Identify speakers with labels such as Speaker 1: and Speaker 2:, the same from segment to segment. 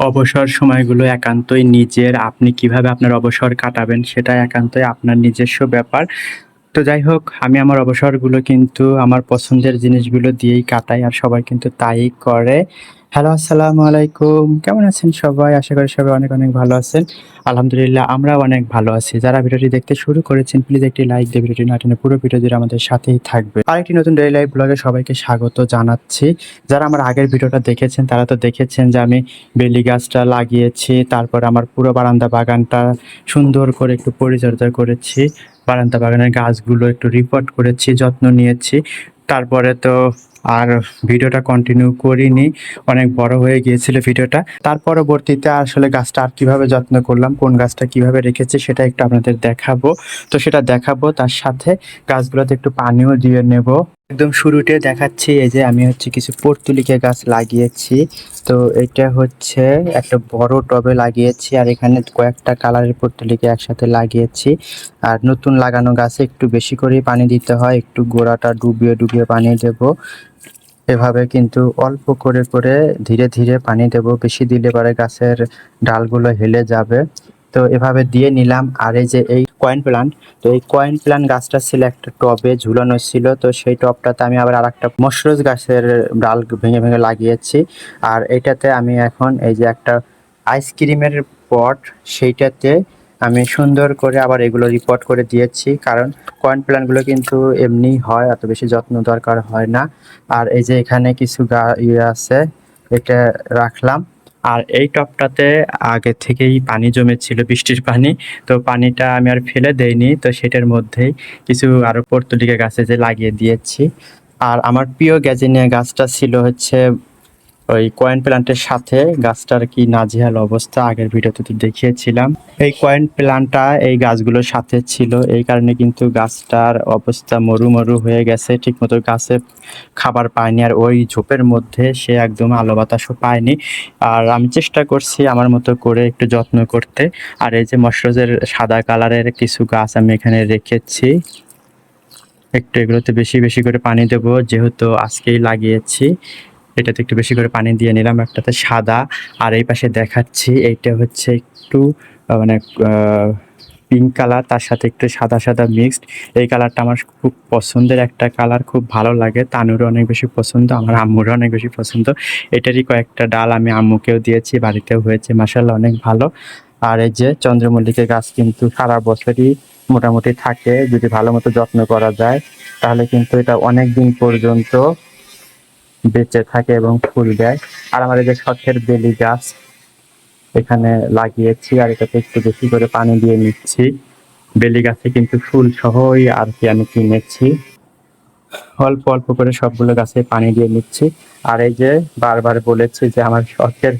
Speaker 1: অবসর সময়গুলো একান্তই নিজের। আপনি কিভাবে আপনার অবসর কাটাবেন সেটা একান্তই আপনার নিজস্ব ব্যাপার। তো যাই হোক, আমি আমার অবসরগুলো কিন্তু আমার পছন্দের জিনিসগুলো দিয়েই কাটাই, আর সবাই কিন্তু তাই করে। হ্যালো, আসসালামু আলাইকুম। কেমন আছেন সবাই? আশা করি সবাই অনেক, অনেক ভালো আছেন। আলহামদুলিল্লাহ আমরাও অনেক ভালো আছি। যারা ভিডিওটি দেখতে শুরু করেছেন প্লিজ একটি লাইক দিয়ে ভিডিওটি না টেনে পুরো ভিডিও জুড়ে আমাদের সাথেই থাকবে। আরেকটি নতুন ডেইলি লাইফ ব্লগে সবাইকে স্বাগত জানাচ্ছি। যারা আমার আগের ভিডিওটা দেখেছেন তারা তো দেখেছেন যে আমি বেলি গাছটা লাগিয়েছি। তারপর আমার পুরো বারান্দা বাগানটা সুন্দর করে একটু পরিচর্যা করেছি। বারান্দা বাগানের গাছগুলো একটু রিপোর্ট করেছি, যত্ন নিয়েছি। তারপরে তো আর ভিডিওটা কন্টিনিউ করিনি, অনেক বড় হয়ে গিয়েছিল ভিডিওটা। তার পরবর্তীতে আসলে গাছটা আর কীভাবে যত্ন করলাম, কোন গাছটা কীভাবে রেখেছি সেটা একটু আপনাদের দেখাবো। তো সেটা দেখাবো, তার সাথে গাছগুলোতে একটু পানিও দিয়ে নেব। একদম শুরুতে দেখাচ্ছি, এই যে আমি কিছু পর্তুলিকা গাছ লাগিয়েছি। তো এটা হচ্ছে একটা বড় টবে লাগিয়েছি, আর এখানে কয়েকটা কালারের পর্তুলিকা একসাথে লাগিয়েছি। আর নতুন লাগানো গাছে একটু বেশি করেই পানি দিতে হয়, একটু গোড়াটা ডুবিয়ে ডুবিয়ে পানি দেব। এভাবে কিন্তু অল্প করে করে ধীরে ধীরে পানি দেব, বেশি দিলে পরে গাছের ডালগুলো হেলে যাবে। তো এভাবে দিয়ে নিলাম। আর এই যে এই কয়েন প্লান্ট, তো এই কয়েন প্লান্ট গাছটা ছিল একটা টবে ঝুলানো ছিল। তো সেই টবটাতে আমি আবার আরেকটা মশরুজ গাছের ডাল ভেঙে ভেঙে লাগিয়েছি। আর এটাতে আমি এখন এই যে একটা আইসক্রিমের পট, সেইটাতে আমি সুন্দর করে আবার এগুলো রিপোর্ট করে দিয়েছি, কারণ কয়েন প্ল্যান্টগুলো কিন্তু এমনি হয়, অত বেশি যত্ন দরকার হয় না। আর এই যে এখানে কিছু আছে, এটা রাখলাম। আর এই টবটাতে আগে থেকেই পানি জমেছিল, বৃষ্টির পানি। তো পানিটা আমি আর ফেলে দেইনি, তো সেটার মধ্যেই কিছু আরো পর্তুলিকা গাছে যে লাগিয়ে দিয়েছি। আর আমার প্রিয় গ্যাজিনিয়া গাছটা ছিল হচ্ছে ওই কয়েন প্ল্যান্টের সাথে। গাছটার কি নাজেহাল অবস্থা, আগের ভিডিওতে তো দেখিয়েছিলাম। এই কয়েন প্ল্যান্টটা এই গাছগুলোর সাথে ছিল, এই কারণে কিন্তু গাছটার অবস্থা মরু মরু হয়ে গেছে, ঠিকমতো গাছে খাবার পায়নি, আর ওই ঝোপের মধ্যে সে একদম আলো বাতাসও পায়নি। আর আমি চেষ্টা করছি আমার মতো করে একটু যত্ন করতে। আর এই যে মশরুজের সাদা কালারের কিছু গাছ আমি এখানে রেখেছি, একটু এগুলোতে বেশি বেশি করে পানি দেবো, যেহেতু আজকেই লাগিয়েছি। এটাতে একটু বেশি করে পানি দিয়ে নিলাম। একটাতে সাদা, আর এই পাশে দেখাচ্ছি এইটা হচ্ছে একটু মানে পিঙ্ক কালার, তার সাথে একটু সাদা সাদা মিক্সড। এই কালারটা আমার খুব পছন্দের একটা কালার, খুব ভালো লাগে। তানুরও অনেক বেশি পছন্দ, আমার আম্মুরও অনেক বেশি পছন্দ। এটারই কয়েকটা ডাল আমি আম্মুকেও দিয়েছি, বাড়িতেও হয়েছে, মাশাআল্লাহ অনেক ভালো। আর এই যে চন্দ্রমল্লিকের গাছ কিন্তু সারা বছরই মোটামুটি থাকে, যদি ভালো মতো যত্ন করা যায় তাহলে কিন্তু এটা অনেক দিন পর্যন্ত বেঁচে থাকে এবং ফুল দেয়। আর আমার এই যে শখের বেলি গাছ এখানে লাগিয়েছি, আর এটাতে একটু বেশি করে পানি দিয়ে নিচ্ছি। বেলি গাছে কিন্তু ফুল সহই আর কি আমি কিনেছি। অল্প অল্প করে সবগুলো গাছে পানি দিয়ে নিচ্ছি। আর এই যে বারবার বলেছি যে আমার শখের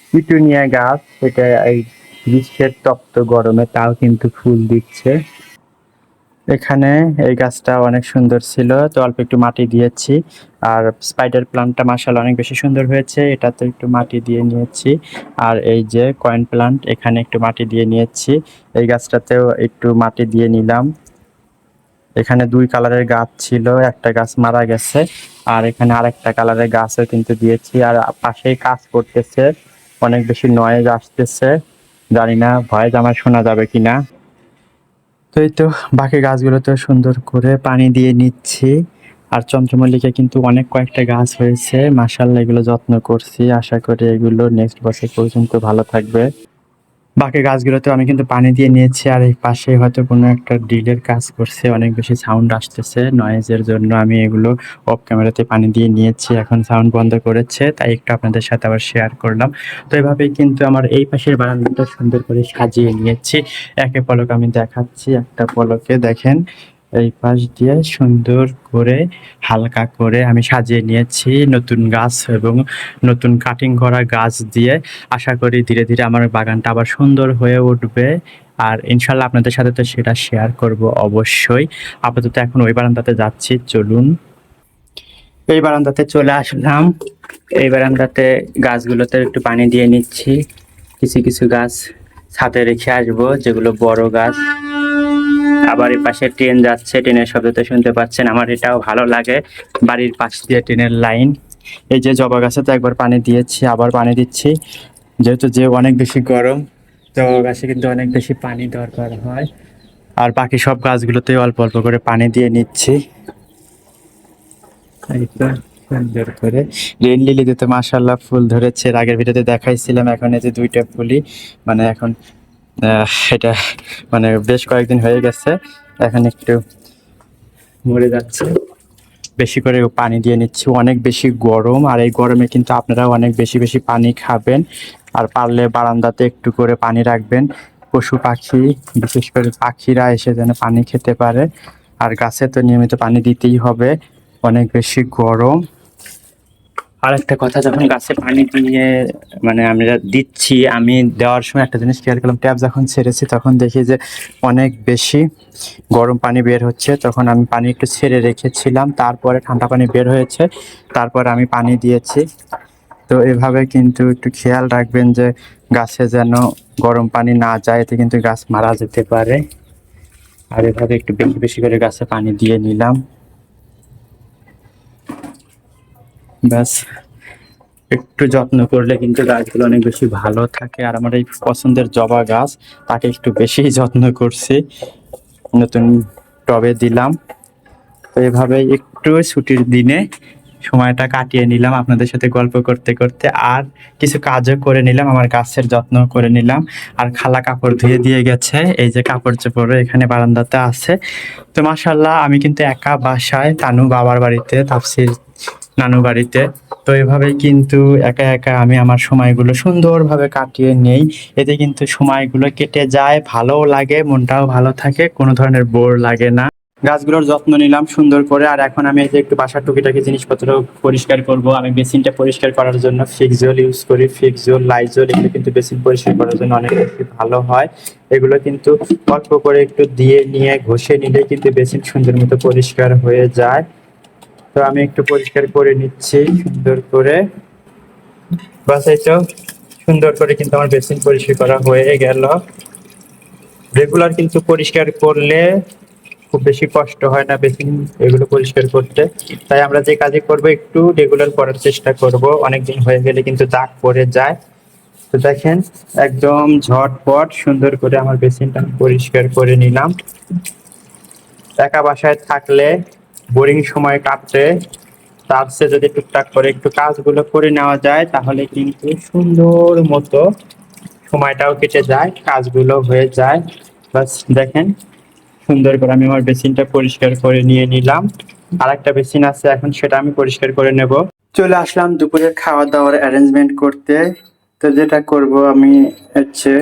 Speaker 1: পিটুনিয়া গাছ, এটা এই গ্রীষ্মের তপ্ত গরমে তাও কিন্তু ফুল দিচ্ছে। এখানে এই গাছটা অনেক সুন্দর ছিল, তো অল্প একটু মাটি দিয়েছি। আর স্পাইডার প্লান্টটা মাশাআল্লাহ অনেক বেশি সুন্দর হয়েছে, এটাতে একটু মাটি দিয়ে নিয়েছি। আর এই যে কয়েন প্লান্ট, এখানে একটু মাটি দিয়ে নিয়েছি। এই গাছটাতেও একটু মাটি দিয়ে নিলাম। এখানে দুই কালারের গাছ ছিল, একটা গাছ মারা গেছে, আর এখানে আরেকটা কালারের গাছও কিন্তু দিয়েছি। আর পাশেই কাজ করতেছে, অনেক বেশি নয়েজ আসতেছে, জানি না ভয়েস আমার শোনা যাবে কিনা। তো এই তো বাকি গাছগুলোতেও সুন্দর করে পানি দিয়ে নিচ্ছি। আর চন্দ্রমল্লিকা কিন্তু অনেক কয়েকটা গাছ হয়েছে, মাশাআল্লাহ এগুলো যত্ন করছি, আশা করি এগুলো নেক্সট বছর পর্যন্ত ভালো থাকবে। বাকি গাছগুলোতেও আমি কিন্তু পানি দিয়ে নিয়েছি। আর এই পাশে হয়তো কোনো একটা ড্রিলের কাজ করছে, অনেক বেশি সাউন্ড আসতেছে, নয়েজের জন্য আমি এগুলো অফ ক্যামেরাতে পানি দিয়ে নিয়েছি, এখন সাউন্ড বন্ধ করেছে, তাই একটু আপনাদের সাথে আবার শেয়ার করলাম। তো এভাবেই কিন্তু আমার এই পাশের বারান্দাটা সুন্দর করে সাজিয়ে নিয়েছি। একে পলক আমি দেখাচ্ছি, একটা পলকে দেখেন এই পাশ দিয়ে সুন্দর করে হালকা করে আমি সাজিয়ে নিয়েছি নতুন গাছ এবং নতুন কাটিং করা গাছ দিয়ে। আশা করি ধীরে ধীরে আমার বাগানটা আবার সুন্দর হয়ে উঠবে, আর ইনশাল্লাহ আপনাদের সাথে তো সেটা শেয়ার করব অবশ্যই। আপাতত এখন ওই বারান্দাতে যাচ্ছি, চলুন। এই বারান্দাতে চলে আসলাম। এই বারান্দাতে গাছগুলোতে একটু পানি দিয়ে নিচ্ছি। কিছু কিছু গাছ ছাদে রেখে আসবো, যেগুলো বড় গাছ। আবার এই পাশে ট্রেন যাচ্ছে, ট্রেনের শব্দ তো শুনতে পাচ্ছেন, আমার এটাও ভালো লাগে, বাড়ির পাশ দিয়ে ট্রেনের লাইন। এই যে জবা গাছে তো একবার পানি দিয়েছি, আবার পানি দিচ্ছি। যেহেতু যে অনেক বেশি গরম, তো গাছে কিন্তু অনেক বেশি পানি দরকার হয়। আর বাকি সব গাছগুলোতে অল্প অল্প করে পানি দিয়ে নিচ্ছি। এই তো সুন্দর করে রেন লিলিতে তো মাশাআল্লাহ ফুল ধরেছে, এর আগের ভিডিওতে দেখাইছিলাম। এখন এই যে দুইটা ফুলই মানে এখন এটা মানে বেশ কয়েকদিন হয়ে গেছে, এখন একটু মরে যাচ্ছে। বেশি করে পানি দিয়ে নিচ্ছি, অনেক বেশি গরম। আর এই গরমে কিন্তু আপনারা অনেক বেশি বেশি পানি খাবেন। আর পারলে বারান্দাতে একটু করে পানি রাখবেন, পশু পাখি বিশেষ করে পাখিরা এসে যেন পানি খেতে পারে। আর গাছে তো নিয়মিত পানি দিতেই হবে, অনেক বেশি গরম। আর একটা কথা, যখন গাছে পানি দিয়ে মানে আমরা দিচ্ছি, আমি দেওয়ার সময় একটা জিনিস খেয়াল করলাম, ট্যাপ যখন ছেড়েছি তখন দেখি যে অনেক বেশি গরম পানি বের হচ্ছে। তখন আমি পানি একটু ছেড়ে রেখেছিলাম, তারপরে ঠান্ডা পানি বের হয়েছে, তারপরে আমি পানি দিয়েছি। তো এভাবে কিন্তু একটু খেয়াল রাখবেন যে গাছে যেন গরম পানি না যায়, এতে কিন্তু গাছ মারা যেতে পারে। আর এভাবে একটু বেশি বেশি করে গাছে পানি দিয়ে নিলাম, ব্যাস। একটু যত্ন করলে কিন্তু গাছগুলো অনেক বেশি ভালো থাকে। আর আমার এই পছন্দের জবা গাছ, তাকে একটু বেশি যত্ন করছি, নতুন টবে দিলাম। তো এভাবে একটু ছুটির দিনে সময়টা কাটিয়ে নিলাম আপনাদের সাথে গল্প করতে করতে, আর কিছু কাজও করে নিলাম, আমার গাছের যত্ন করে নিলাম। আর খালা কাপড় ধুয়ে দিয়ে গেছে, এই যে কাপড় চোপড় এখানে বারান্দাতে আছে। তো মাশাল্লাহ আমি কিন্তু একা বাসায়, তানু বাবার বাড়িতে, তাফসির নানু বাড়িতে। তো এভাবেই কিন্তু একা একা আমি আমার সময়গুলো সুন্দরভাবে কাটিয়ে নেই। এতে কিন্তু সময়গুলো কেটে যায়, ভালোও লাগে, মনটাও ভালো থাকে, কোনো ধরনের বোর লাগে না। গাছগুলোর যত্ন নিলাম সুন্দর করে। আর এখন আমি এই যে একটু বাসার টুকিটাকি জিনিসপত্র পরিষ্কার করব। আমি বেসিনটা পরিষ্কার করার জন্য ফিক্সজল ইউজ করি, ফিক্সজল, লাইজল, এগুলো কিন্তু বেসিন পরিষ্কার করার জন্য অনেক বেশি ভালো হয়। এগুলো কিন্তু অল্প করে একটু দিয়ে নিয়ে ঘষে নিলে কিন্তু বেসিন সুন্দর মতো পরিষ্কার হয়ে যায়। তো আমি একটু পরিষ্কার করে নিচ্ছি সুন্দর করে, বাস। এই তো সুন্দর করে কিন্তু আমার বেসিন পরিষ্কার করা হয়ে গেল। রেগুলার কিন্তু পরিষ্কার করলে খুব বেশি কষ্ট হয় না বেসিন এগুলো পরিষ্কার করতে। তাই আমরা যে কাজই করব একটু রেগুলার করার চেষ্টা করব, অনেকদিন হয়ে গেলে কিন্তু দাগ পড়ে যায়। তো দেখেন একদম ঝটপট সুন্দর করে আমার বেসিনটা আমি পরিষ্কার করে নিলাম। একা বাসায় থাকলে বোরিং সময় কাটতে তার চেয়ে যদি টুকটাক করে একটু কাজগুলো করে নেওয়া যায়, তাহলে কিন্তু সুন্দর মতো সময়টাও কেটে যায়, কাজগুলো হয়ে যায়। বাস দেখেন সুন্দর করে আমি আমার বেসিনটা পরিষ্কার করে নিয়ে নিলাম। আর একটা বেসিন আছে, এখন সেটা আমি পরিষ্কার করে নেব। চলে আসলাম দুপুরের খাওয়া দাওয়ার অ্যারেঞ্জমেন্ট করতে। তো যেটা করব আমি হচ্ছে,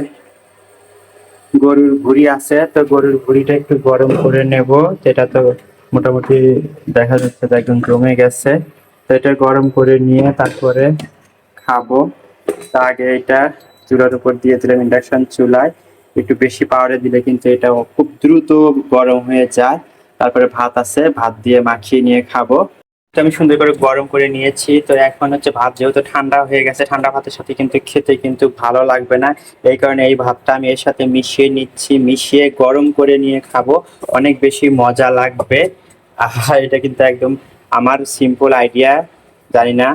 Speaker 1: গরুর ভুঁড়ি আছে, তো গরুর ভুঁড়িটা একটু গরম করে নেব। যেটা তো মোটামুটি দেখা যাচ্ছে যে একদম জমে গেছে। তো এটা গরম করে নিয়ে তারপরে খাবো। তার আগে এটা চুলার উপর দিয়ে দিলাম, ইন্ডাকশন চুলায়। একটু বেশি পাওয়ারে দিলে কিন্তু এটা খুব দ্রুত গরম হয়ে যায়। তারপরে ভাত আছে, ভাত দিয়ে মাখিয়ে নিয়ে খাবো। তো আমি সুন্দর করে গরম করে নিয়েছি। তো এখন হচ্ছে ভাত যেহেতু ঠান্ডা হয়ে গেছে, ঠান্ডা ভাতের সাথে কিন্তু খেতে কিন্তু ভালো লাগবে না। এই কারণে এই ভাতটা আমি এর সাথে মিশিয়ে নিচ্ছি, মিশিয়ে গরম করে নিয়ে খাবো, অনেক বেশি মজা লাগবে। আর এটা কিন্তু একদম আমার সিম্পল আইডিয়া, জানি না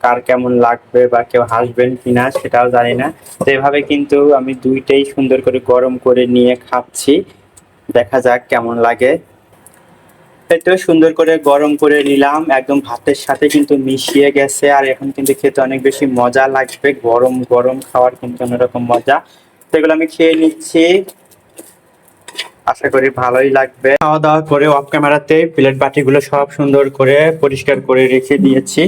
Speaker 1: কার কেমন লাগবে বা কেউ হাসবেন কিনা সেটাও জানি না। তো এভাবে কিন্তু আমি দুইটাই সুন্দর করে গরম করে নিয়ে খাচ্ছি, দেখা যাক কেমন লাগে। তো সুন্দর করে গরম করে নিলাম, একদম ভাতের সাথে কিন্তু মিশিয়ে গেছে। আর এখন কিন্তু খেতে অনেক বেশি মজা লাগবে, গরম গরম খাওয়ার কিন্তু অন্যরকম মজা। তো এগুলো আমি খেয়ে নিচ্ছি, আশা করি ভালোই লাগবে। খাওয়া দাওয়া করে অফ ক্যামেরাতে প্লেট বাটিগুলো সব সুন্দর করে পরিষ্কার করে রেখে দিয়েছি।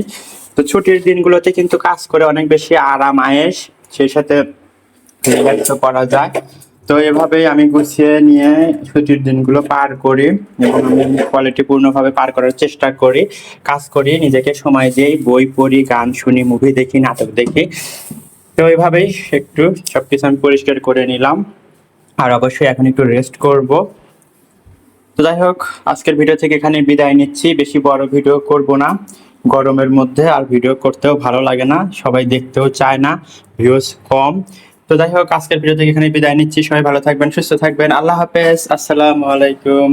Speaker 1: তো ছুটির দিনগুলোতে কিন্তু কাজ করে অনেক বেশি আরাম আয়েশ, সেই সাথে রিল্যাক্সও করা যায়। তো এভাবেই আমি গুছিয়ে নিয়ে ছুটির দিনগুলো পার করি, এবং আমি কোয়ালিটিপূর্ণভাবে পার করার চেষ্টা করি, কাজ করি, নিজেকে সময় দিই, বই পড়ি, গান শুনি, মুভি দেখি, নাটক দেখি। তো এভাবেই একটু সবকিছু আমি পরিষ্কার করে নিলাম। আর অবশ্যই এখন একটু রেস্ট করব। তো যাই হোক, আজকের ভিডিও থেকে এখানে বিদায় নিচ্ছি, বেশি বড় ভিডিও করব না গরমের মধ্যে, আর ভিডিও করতেও ভালো লাগে না, সবাই দেখতেও চায় না, ভিউজ কম। তো যাই হোক, আজকের ভিডিও থেকে এখানে বিদায় নিচ্ছি, সবাই ভালো থাকবেন, সুস্থ থাকবেন, আল্লাহ হাফেজ, আসসালামু আলাইকুম।